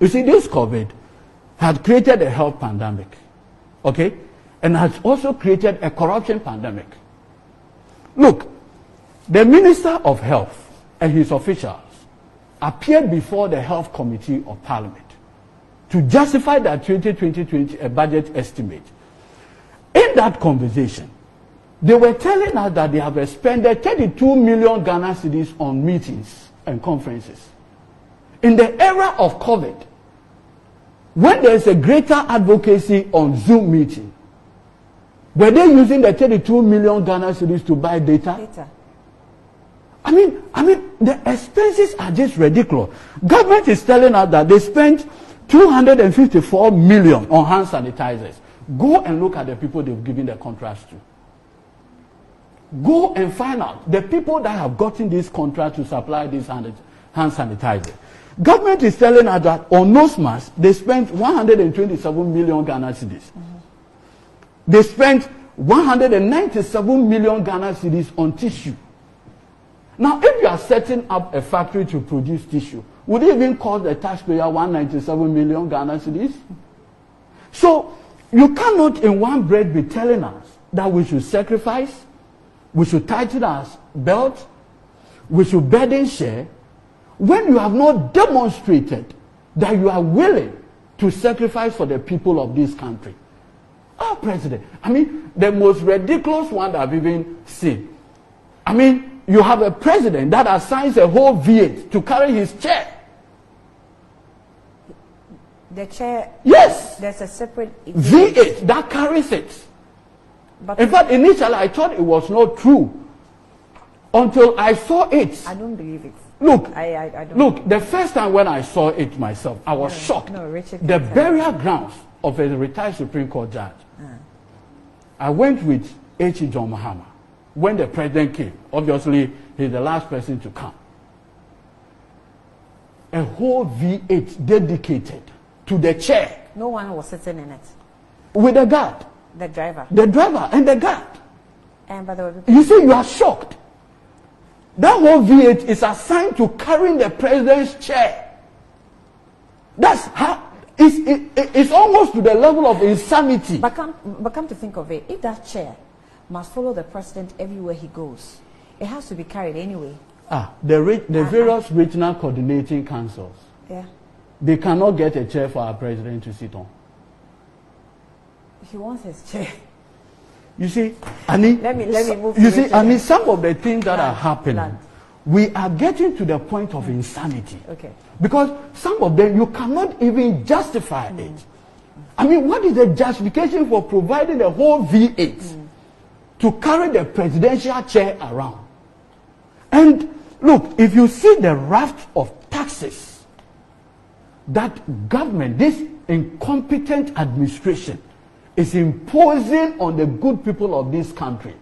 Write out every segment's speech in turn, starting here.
You see, this COVID had created a health pandemic, okay? And has also created a corruption pandemic. Look, the Minister of Health and his officials appeared before the Health Committee of Parliament to justify their 2020 budget estimate. In that conversation, they were telling us that they have expended 32 million Ghana cedis on meetings and conferences. In the era of COVID, when there is a greater advocacy on Zoom meeting, were they using the 32 million Ghana cedis to buy data? I mean, the expenses are just ridiculous. Government is telling us that they spent 254 million on hand sanitizers. Go and look at the people they've given the contracts to. Go and find out the people that have gotten this contract to supply this hand sanitizer. Government is telling us that on nose masks, they spent 127 million Ghana cedis. They spent 197 million Ghana cedis on tissue. Now, if you are setting up a factory to produce tissue, would it even cost the taxpayer 197 million Ghana cedis? So, you cannot in one breath be telling us that we should sacrifice, we should tighten our belt, we should burden share, when you have not demonstrated that you are willing to sacrifice for the people of this country. Our president, the most ridiculous one that I've even seen. You have a president that assigns a whole V8 to carry his chair. The chair? Yes. There's a separate V8 that carries it. But in fact, initially I thought it was not true until I saw it. I don't believe it. Look, I don't. Look, the first time when I saw it myself, I was shocked. No, Richard. The burial grounds of a retired Supreme Court judge. I went with H.E. John Mahama. When the president came, obviously he's the last person to come. A whole V8 dedicated to the chair. No one was sitting in it. With the guard. The driver. The driver and the guard. And by the way, you see, you are shocked. That whole V8 is assigned to carrying the president's chair. That's how it's almost to the level of insanity. But come to think of it, if that chair must follow the president everywhere he goes, it has to be carried anyway. The various regional coordinating councils. Yeah. They cannot get a chair for our president to sit on. He wants his chair. You see, Annie. Let me move. You see, Annie, some of the things that are happening, we are getting to the point of insanity. Okay. Because some of them you cannot even justify it. What is the justification for providing the whole V8 to carry the presidential chair around? And look, if you see the raft of taxes that government, this incompetent administration, is imposing on the good people of this country,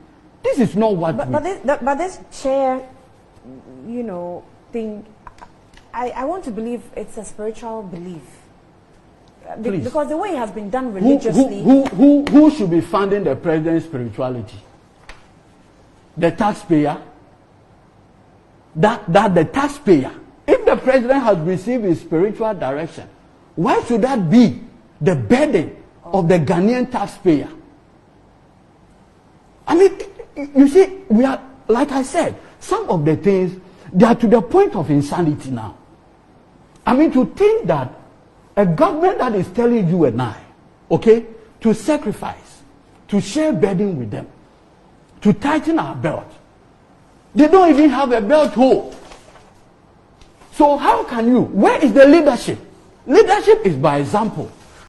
this is not what. But this chair, thing, I want to believe it's a spiritual belief. Because the way it has been done religiously. Who should be funding the president's spirituality? The taxpayer. That the taxpayer. If the president has received his spiritual direction, why should that be the burden of the Ghanaian taxpayer? You see, we are, like I said, some of the things, they are to the point of insanity now. To think that a government that is telling you and I, okay, to sacrifice, to share burden with them, to tighten our belt, they don't even have a belt hole. So how can you? Where is the leadership? Leadership is by example.